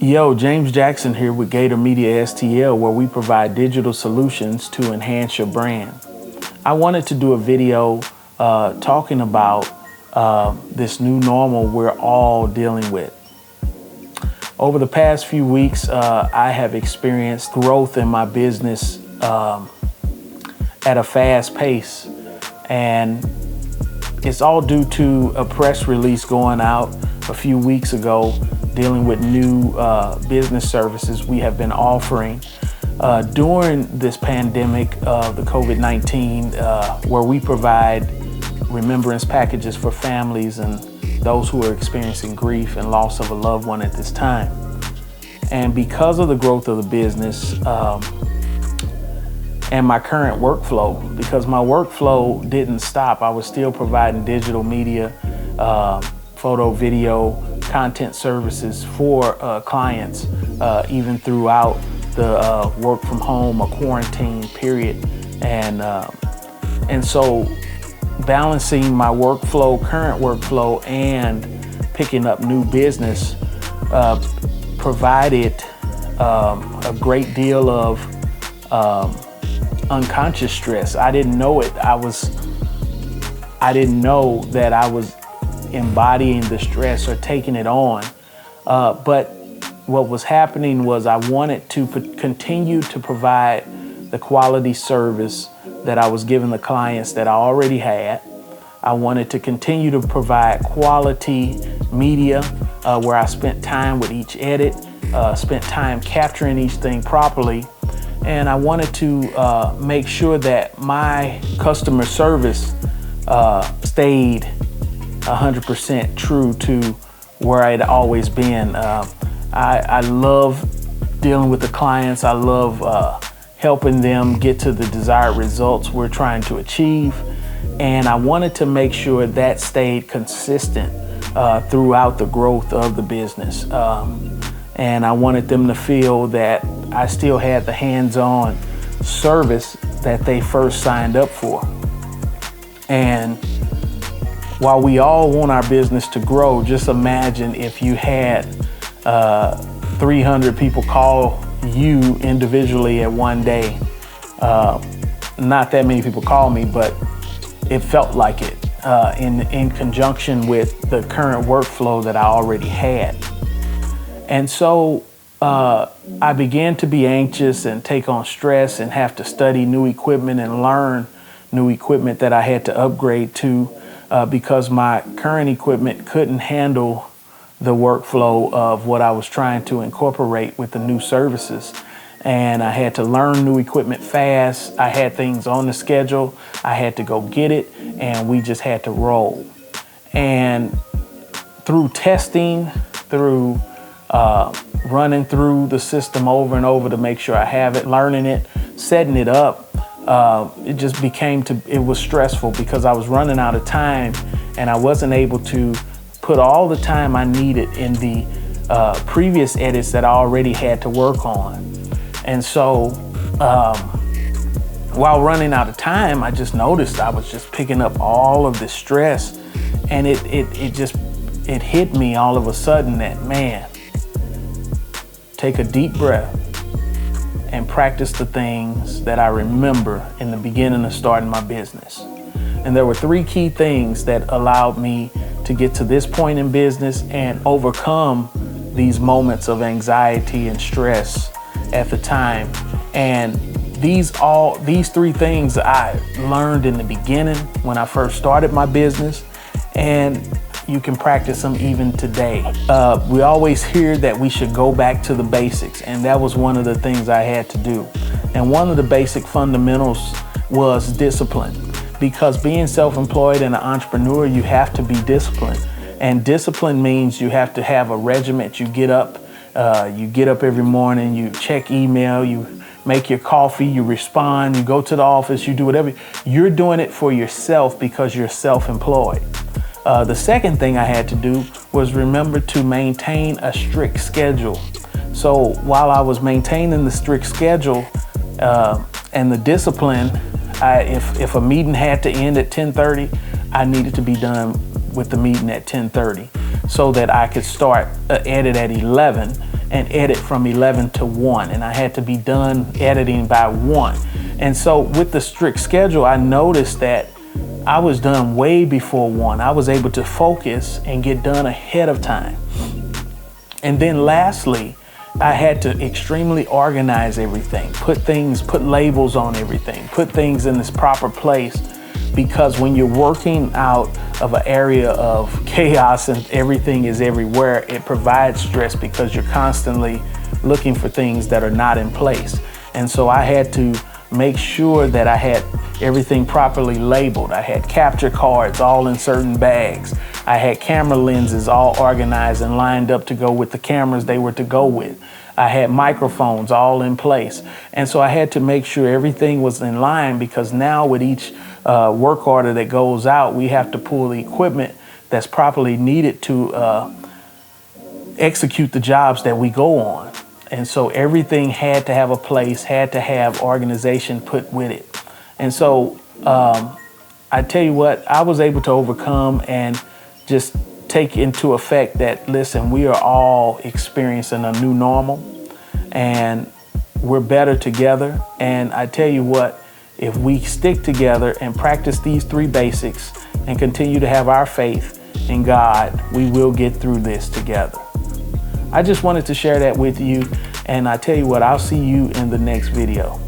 Yo, James Jackson here with Gator Media STL, where we provide digital solutions to enhance your brand. I wanted to do a video talking about this new normal we're all dealing with. Over the past few weeks, I have experienced growth in my business at a fast pace, and it's all due to a press release going out a few weeks ago dealing with new business services we have been offering during this pandemic of the COVID-19, where we provide remembrance packages for families and those who are experiencing grief and loss of a loved one at this time. And because of the growth of the business and my current workflow, because my workflow didn't stop, I was still providing digital media, photo, video, content services for clients, even throughout the work from home or quarantine period. And so balancing my workflow, current workflow, and picking up new business provided a great deal of unconscious stress. I didn't know it. I didn't know that I was embodying the stress or taking it on. But what was happening was I wanted to continue to provide the quality service that I was giving the clients that I already had. I wanted to continue to provide quality media where I spent time with each edit, spent time capturing each thing properly. And I wanted to make sure that my customer service stayed 100% true to where I'd always been. I love dealing with the clients. I love helping them get to the desired results we're trying to achieve. And I wanted to make sure that stayed consistent throughout the growth of the business. And I wanted them to feel that I still had the hands-on service that they first signed up for. And while we all want our business to grow, just imagine if you had 300 people call you individually at one day. Not that many people call me, but it felt like it in conjunction with the current workflow that I already had. And so I began to be anxious and take on stress and have to study new equipment and learn new equipment that I had to upgrade to because my current equipment couldn't handle the workflow of what I was trying to incorporate with the new services. And I had to learn new equipment fast. I had things on the schedule. I had to go get it, and we just had to roll. And through testing, through running through the system over and over to make sure I have it, learning it, setting it up, it just it was stressful because I was running out of time and I wasn't able to put all the time I needed in the previous edits that I already had to work on. And so while running out of time, I just noticed I was just picking up all of this stress, and it hit me all of a sudden that, man, take a deep breath and practice the things that I remember in the beginning of starting my business. And there were 3 key things that allowed me to get to this point in business and overcome these moments of anxiety and stress at the time. And these 3 things I learned in the beginning when I first started my business, and you can practice them even today. We always hear that we should go back to the basics, and that was one of the things I had to do. And one of the basic fundamentals was discipline, because being self-employed and an entrepreneur, you have to be disciplined. And discipline means you have to have a regiment. You get up every morning, you check email, you make your coffee, you respond, you go to the office, you do whatever. You're doing it for yourself because you're self-employed. The second thing I had to do was remember to maintain a strict schedule. So while I was maintaining the strict schedule and the discipline, if a meeting had to end at 10:30, I needed to be done with the meeting at 10:30 so that I could start an edit at 11 and edit from 11 to 1, and I had to be done editing by 1. And so with the strict schedule, I noticed that I was done way before 1. I was able to focus and get done ahead of time. And then lastly, I had to extremely organize everything, put labels on everything, put things in this proper place, because when you're working out of an area of chaos and everything is everywhere, it provides stress because you're constantly looking for things that are not in place. And so I had to make sure that I had everything properly labeled. I had capture cards all in certain bags. I had camera lenses all organized and lined up to go with the cameras they were to go with. I had microphones all in place. And so I had to make sure everything was in line, because now with each work order that goes out, we have to pull the equipment that's properly needed to execute the jobs that we go on. And so everything had to have a place, had to have organization put with it. And so I tell you what, I was able to overcome and just take into effect that, listen, we are all experiencing a new normal and we're better together. And I tell you what, if we stick together and practice these 3 basics and continue to have our faith in God, we will get through this together. I just wanted to share that with you. And I tell you what, I'll see you in the next video.